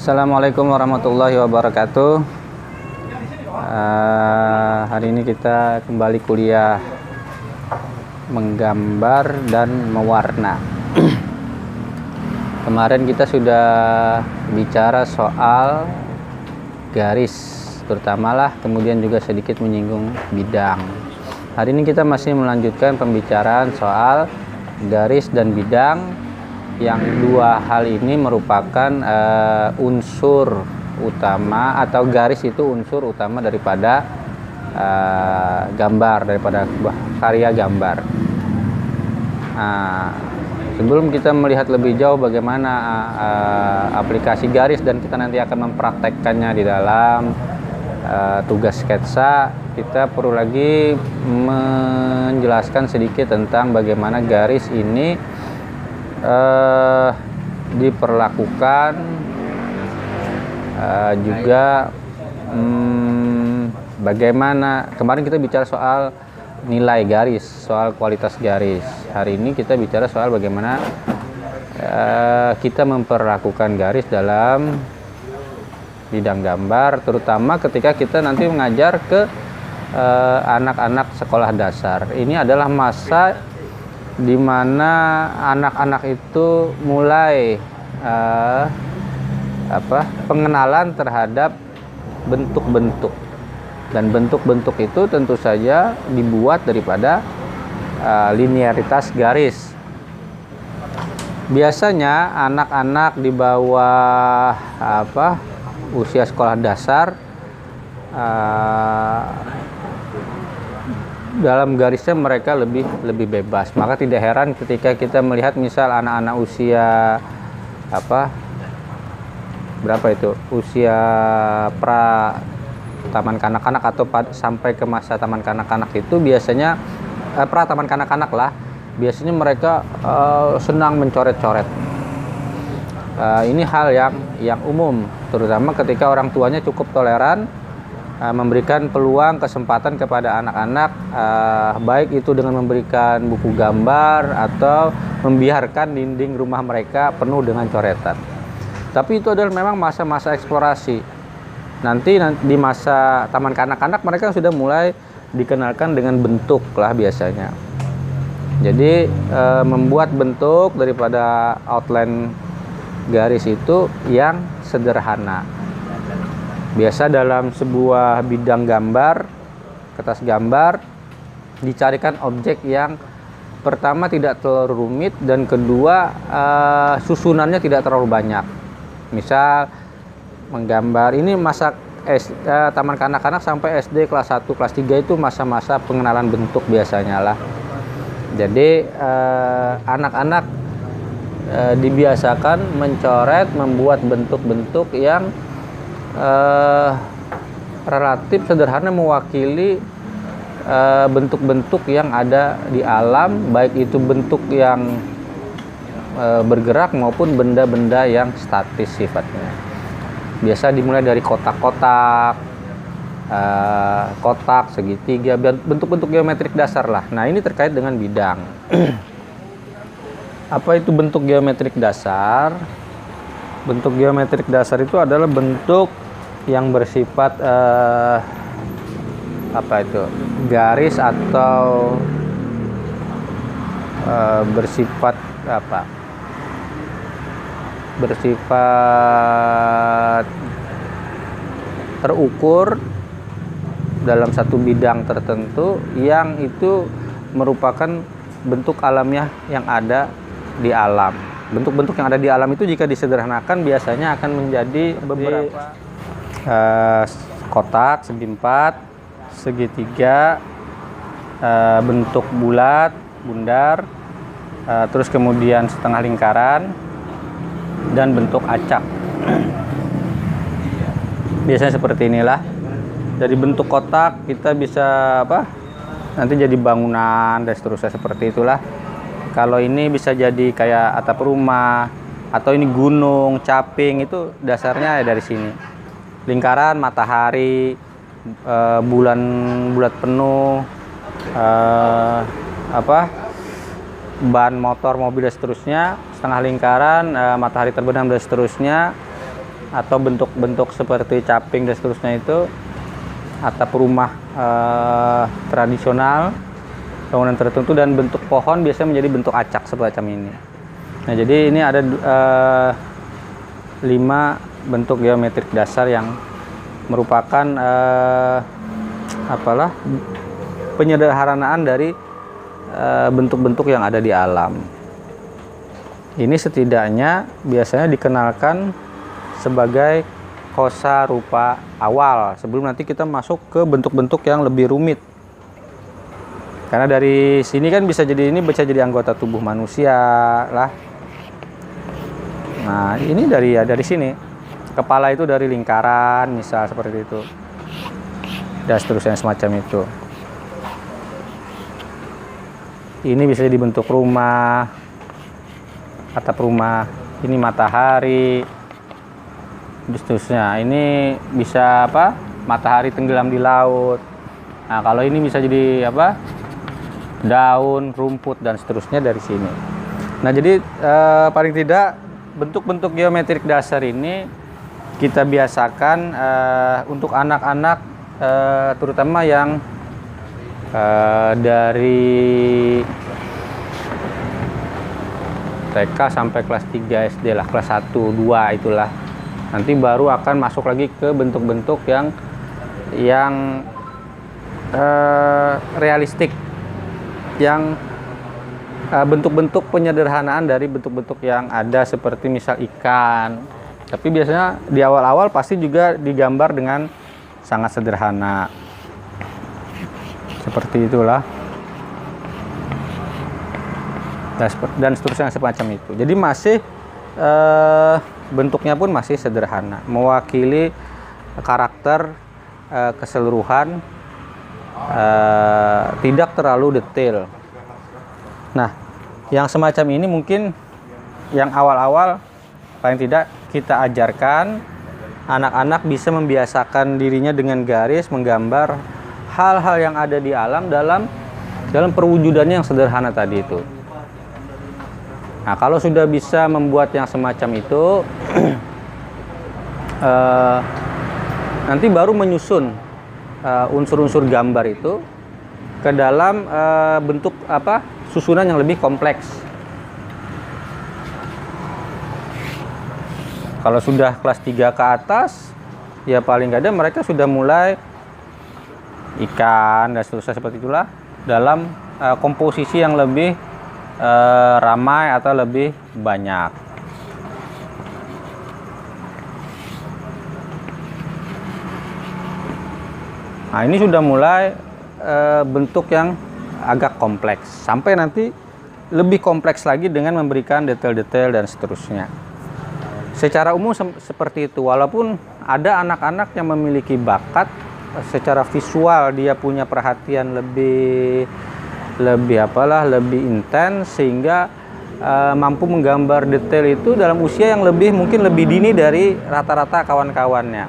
Assalamualaikum warahmatullahi wabarakatuh. Hari ini kita kembali kuliah menggambar dan mewarna. Kemarin kita sudah bicara soal garis, terutamalah, kemudian juga sedikit menyinggung bidang. Hari ini kita masih melanjutkan pembicaraan soal garis dan bidang, yang dua hal ini merupakan unsur utama, atau garis itu unsur utama daripada gambar, daripada karya gambar. Sebelum kita melihat lebih jauh bagaimana aplikasi garis dan kita nanti akan mempraktekkannya di dalam tugas sketsa, kita perlu lagi menjelaskan sedikit tentang bagaimana garis ini diperlakukan, juga bagaimana kemarin kita bicara soal nilai garis, soal kualitas garis. Hari ini kita bicara soal bagaimana kita memperlakukan garis dalam bidang gambar, terutama ketika kita nanti mengajar ke anak-anak sekolah dasar. Ini adalah masa di mana anak-anak itu mulai pengenalan terhadap bentuk-bentuk, dan bentuk-bentuk itu tentu saja dibuat daripada linearitas garis. Biasanya anak-anak di bawah usia sekolah dasar dalam garisnya mereka lebih bebas. Maka tidak heran ketika kita melihat misal anak-anak usia usia pra taman kanak-kanak atau sampai ke masa taman kanak-kanak, itu biasanya pra taman kanak-kanak lah, biasanya mereka senang mencoret-coret. Ini hal yang umum, terutama ketika orang tuanya cukup toleran, memberikan peluang, kesempatan kepada anak-anak, baik itu dengan memberikan buku gambar atau membiarkan dinding rumah mereka penuh dengan coretan. Tapi itu adalah memang masa-masa eksplorasi. Nanti di masa taman kanak-kanak mereka sudah mulai dikenalkan dengan bentuk lah biasanya. Jadi membuat bentuk daripada outline garis itu yang sederhana. Biasa dalam sebuah bidang gambar, kertas gambar, dicarikan objek yang pertama tidak terlalu rumit, dan kedua susunannya tidak terlalu banyak. Misal menggambar, ini masa taman kanak-kanak sampai SD kelas 1, kelas 3 itu masa-masa pengenalan bentuk biasanya lah. Jadi anak-anak dibiasakan mencoret, membuat bentuk-bentuk yang relatif sederhana, mewakili bentuk-bentuk yang ada di alam, baik itu bentuk yang bergerak maupun benda-benda yang statis sifatnya. Biasa dimulai dari kotak-kotak, kotak, segitiga, bentuk-bentuk geometrik dasar lah. Nah, ini terkait dengan bidang. Apa itu bentuk geometrik dasar? Bentuk geometrik dasar itu adalah bentuk yang bersifat garis atau bersifat terukur dalam satu bidang tertentu, yang itu merupakan bentuk alamiah yang ada di alam. Bentuk-bentuk yang ada di alam itu jika disederhanakan biasanya akan menjadi beberapa kotak, segi empat, segitiga, bentuk bulat, bundar, terus kemudian setengah lingkaran, dan bentuk acak. Biasanya seperti inilah. Dari bentuk kotak kita bisa nanti jadi bangunan dan seterusnya, seperti itulah. Kalau ini bisa jadi kayak atap rumah, atau ini gunung, caping, itu dasarnya dari sini. Lingkaran, matahari, bulat penuh, ban motor, mobil dan seterusnya. Setengah lingkaran, matahari terbenam dan seterusnya. atau bentuk-bentuk seperti caping dan seterusnya itu atap rumah tradisional, bangunan tertentu, dan bentuk pohon biasanya menjadi bentuk acak semacam ini. Nah, jadi ini ada 5 bentuk geometrik dasar yang merupakan penyederhanaan dari bentuk-bentuk yang ada di alam. Ini setidaknya biasanya dikenalkan sebagai kosa rupa awal sebelum nanti kita masuk ke bentuk-bentuk yang lebih rumit. Karena dari sini kan bisa jadi anggota tubuh manusia lah. Nah, ini dari sini. Kepala itu dari lingkaran, misal seperti itu. Dan seterusnya semacam itu. Ini bisa jadi bentuk rumah, atap rumah. Ini matahari. Seterusnya ini bisa matahari tenggelam di laut. Nah, kalau ini bisa jadi daun, rumput, dan seterusnya dari sini. Nah, jadi paling tidak bentuk-bentuk geometrik dasar ini kita biasakan untuk anak-anak terutama yang dari TK sampai kelas 3 SD lah, kelas 1, 2 itulah. Nanti baru akan masuk lagi ke bentuk-bentuk yang realistik, yang bentuk-bentuk penyederhanaan dari bentuk-bentuk yang ada seperti misal ikan. Tapi biasanya di awal-awal pasti juga digambar dengan sangat sederhana. Seperti itulah. Dan seterusnya semacam itu. Jadi masih bentuknya pun masih sederhana, mewakili karakter keseluruhan, tidak terlalu detail. Nah, yang semacam ini mungkin yang awal-awal paling tidak kita ajarkan anak-anak bisa membiasakan dirinya dengan garis menggambar hal-hal yang ada di alam dalam perwujudannya yang sederhana tadi itu. Nah, kalau sudah bisa membuat yang semacam itu, nanti baru menyusun unsur-unsur gambar itu ke dalam bentuk susunan yang lebih kompleks. Kalau sudah kelas 3 ke atas, ya paling nggak ada mereka sudah mulai ikan dan seterusnya seperti itulah dalam komposisi yang lebih ramai atau lebih banyak. Nah, ini sudah mulai bentuk yang agak kompleks, sampai nanti lebih kompleks lagi dengan memberikan detail-detail dan seterusnya. Secara umum seperti itu, walaupun ada anak-anak yang memiliki bakat secara visual, dia punya perhatian lebih intens sehingga mampu menggambar detail itu dalam usia yang mungkin lebih dini dari rata-rata kawan-kawannya.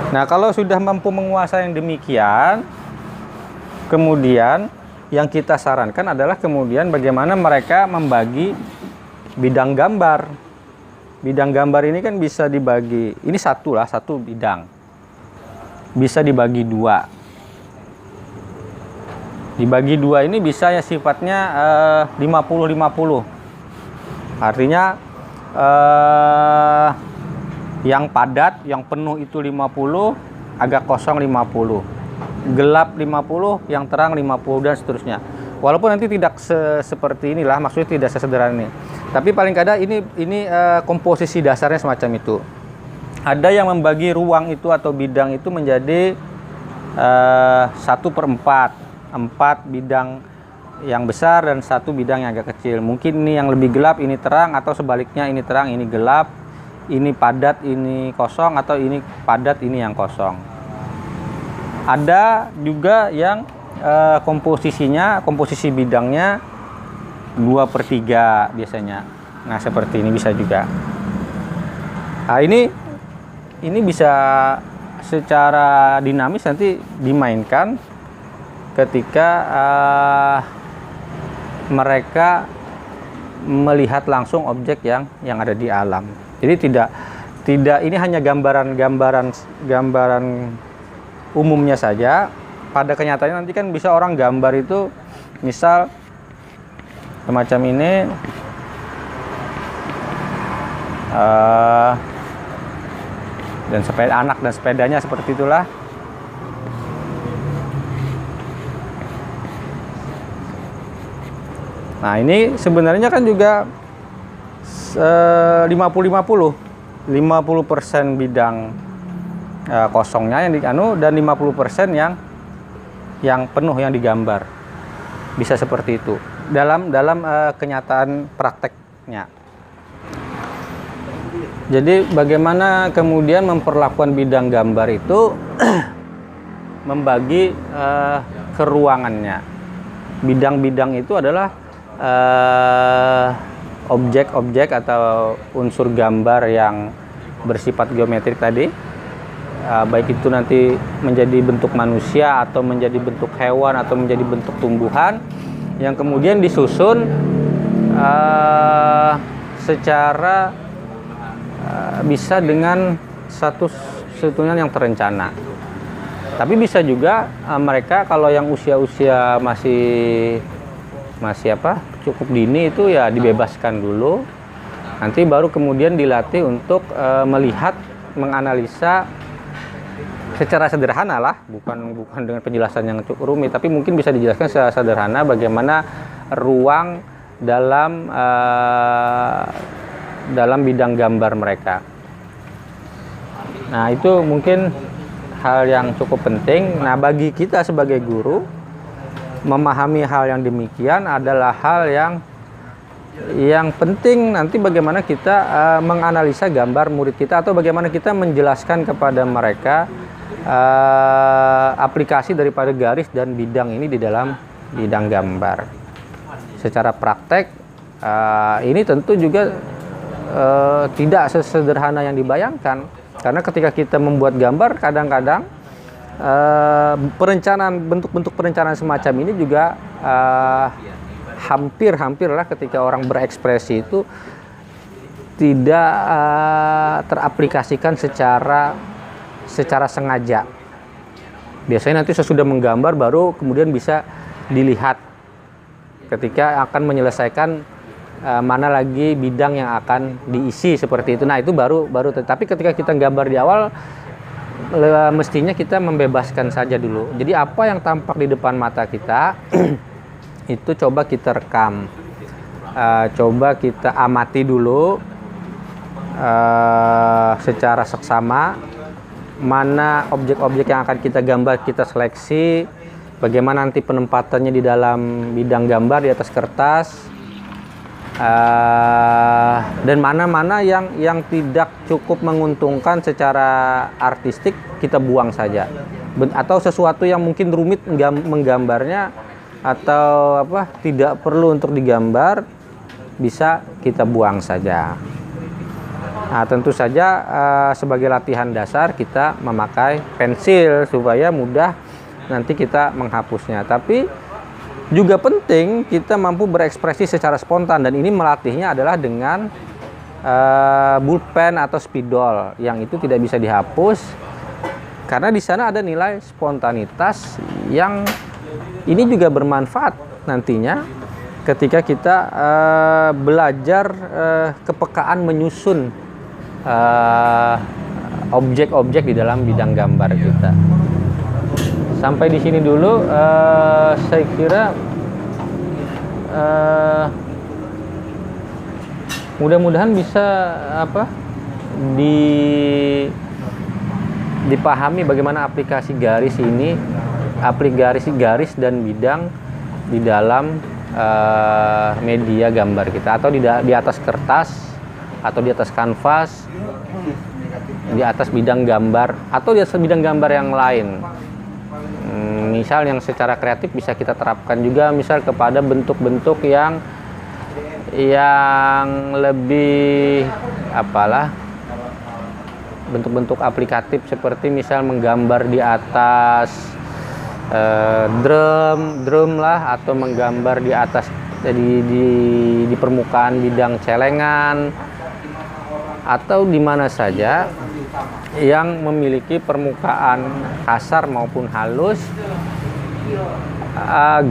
Nah, kalau sudah mampu menguasai yang demikian, kemudian yang kita sarankan adalah kemudian bagaimana mereka membagi bidang gambar. Bidang gambar ini kan bisa dibagi, ini satu bidang, bisa dibagi 2. Dibagi 2 ini bisa ya sifatnya 50-50. Artinya yang padat, yang penuh itu 50, agak kosong 50. Gelap 50, yang terang 50, dan seterusnya. Walaupun nanti tidak seperti inilah, maksudnya tidak sesederhana ini. Tapi paling kadang ini komposisi dasarnya semacam itu. Ada yang membagi ruang itu atau bidang itu menjadi 1/4. 4 bidang yang besar dan 1 bidang yang agak kecil. Mungkin ini yang lebih gelap, ini terang, atau sebaliknya ini terang, ini gelap, ini padat, ini kosong, atau ini padat, ini yang kosong. Ada juga yang komposisi bidangnya 2/3 biasanya. Nah, seperti ini bisa juga. Nah, ini bisa secara dinamis nanti dimainkan ketika mereka melihat langsung objek yang ada di alam. Jadi Tidak, ini hanya gambaran umumnya saja. Pada kenyataannya nanti kan bisa orang gambar itu misal semacam ini, dan anak dan sepedanya seperti itulah. Nah, ini sebenarnya kan juga 50-50 bidang kosongnya yang dan 50% yang penuh yang digambar. Bisa seperti itu dalam kenyataan prakteknya. Jadi bagaimana kemudian memperlakukan bidang gambar itu membagi keruangannya. Bidang-bidang itu adalah objek-objek atau unsur gambar yang bersifat geometrik tadi, baik itu nanti menjadi bentuk manusia atau menjadi bentuk hewan atau menjadi bentuk tumbuhan, yang kemudian disusun secara bisa dengan satu susunan yang terencana. Tapi bisa juga mereka kalau yang usia-usia masih cukup dini itu ya dibebaskan dulu, nanti baru kemudian dilatih untuk melihat, menganalisa secara sederhana lah, bukan dengan penjelasan yang cukup rumit, tapi mungkin bisa dijelaskan secara sederhana bagaimana ruang dalam bidang gambar mereka. Nah, itu mungkin hal yang cukup penting. Nah, bagi kita sebagai guru, memahami hal yang demikian adalah hal yang penting nanti bagaimana kita menganalisa gambar murid kita, atau bagaimana kita menjelaskan kepada mereka aplikasi daripada garis dan bidang ini di dalam bidang gambar. Secara praktek ini tentu juga tidak sesederhana yang dibayangkan, karena ketika kita membuat gambar kadang-kadang perencanaan, bentuk-bentuk perencanaan semacam ini juga hampir-hampirlah ketika orang berekspresi itu tidak teraplikasikan secara sengaja. Biasanya nanti sesudah menggambar baru kemudian bisa dilihat ketika akan menyelesaikan mana lagi bidang yang akan diisi seperti itu. Nah, itu baru tapi ketika kita gambar di awal mestinya kita membebaskan saja dulu. Jadi apa yang tampak di depan mata kita itu coba kita rekam, coba kita amati dulu secara seksama, mana objek-objek yang akan kita gambar, kita seleksi, bagaimana nanti penempatannya di dalam bidang gambar di atas kertas, dan mana-mana yang tidak cukup menguntungkan secara artistik kita buang saja, atau sesuatu yang mungkin rumit menggambarnya atau tidak perlu untuk digambar bisa kita buang saja. Nah, tentu saja sebagai latihan dasar kita memakai pensil supaya mudah nanti kita menghapusnya. Tapi juga penting kita mampu berekspresi secara spontan, dan ini melatihnya adalah dengan pulpen atau spidol yang itu tidak bisa dihapus, karena di sana ada nilai spontanitas yang ini juga bermanfaat nantinya ketika kita belajar kepekaan menyusun objek-objek di dalam bidang gambar kita. Sampai di sini dulu, saya kira mudah-mudahan bisa dipahami bagaimana aplikasi garis ini, aplikasi garis dan bidang di dalam media gambar kita, atau di atas kertas, atau di atas kanvas, di atas bidang gambar, atau di atas bidang gambar yang lain. Misal yang secara kreatif bisa kita terapkan juga, misal kepada bentuk-bentuk yang lebih bentuk-bentuk aplikatif, seperti misal menggambar di atas drum lah, atau menggambar di atas di permukaan bidang celengan, atau di mana saja yang memiliki permukaan kasar maupun halus,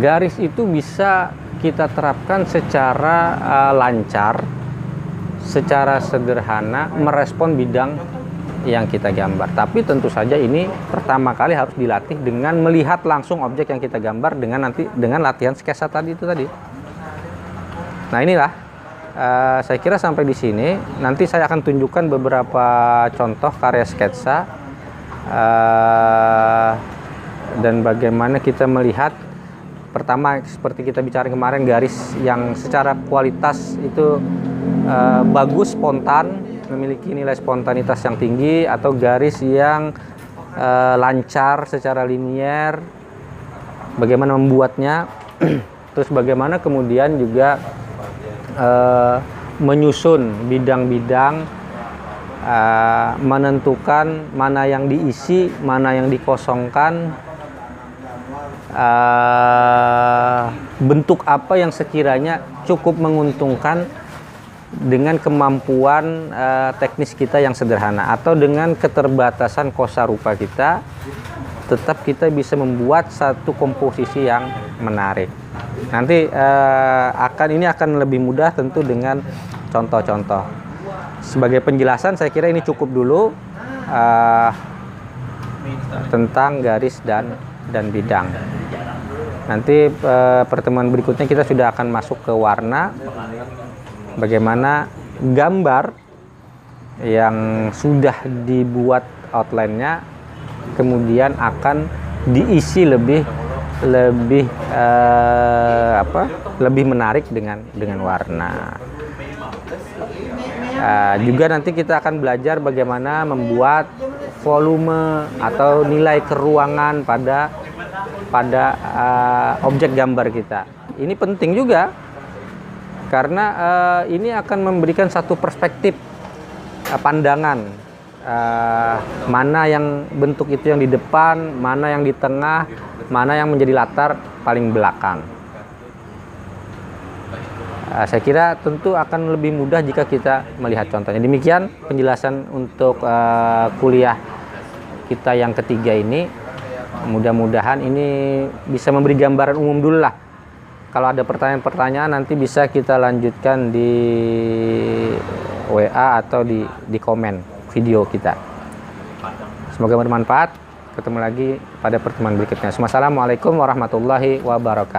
garis itu bisa kita terapkan secara lancar, secara sederhana merespon bidang yang kita gambar. Tapi tentu saja ini pertama kali harus dilatih dengan melihat langsung objek yang kita gambar dengan latihan sketsa tadi itu tadi. Nah, inilah saya kira sampai di sini. Nanti saya akan tunjukkan beberapa contoh karya sketsa dan bagaimana kita melihat, pertama seperti kita bicara kemarin, garis yang secara kualitas itu bagus, spontan, memiliki nilai spontanitas yang tinggi, atau garis yang lancar secara linier, bagaimana membuatnya, terus bagaimana kemudian juga menyusun bidang-bidang, menentukan mana yang diisi, mana yang dikosongkan, bentuk apa yang sekiranya cukup menguntungkan dengan kemampuan teknis kita yang sederhana, atau dengan keterbatasan kosarupa kita, tetap kita bisa membuat satu komposisi yang menarik. Nanti ini akan lebih mudah tentu dengan contoh-contoh. Sebagai penjelasan saya kira ini cukup dulu tentang garis dan bidang. Nanti pertemuan berikutnya kita sudah akan masuk ke warna, bagaimana gambar yang sudah dibuat outline-nya kemudian akan diisi lebih menarik dengan warna. Juga nanti kita akan belajar bagaimana membuat volume atau nilai keruangan pada objek gambar kita. Ini penting juga karena ini akan memberikan satu perspektif pandangan, mana yang bentuk itu yang di depan, mana yang di tengah, mana yang menjadi latar paling belakang. Saya kira tentu akan lebih mudah jika kita melihat contohnya. Demikian penjelasan untuk kuliah kita yang ketiga ini. Mudah-mudahan ini bisa memberi gambaran umum dulu lah. Kalau ada pertanyaan-pertanyaan nanti bisa kita lanjutkan di WA atau di komen video kita. Semoga bermanfaat. Ketemu lagi pada pertemuan berikutnya. Wassalamualaikum warahmatullahi wabarakatuh.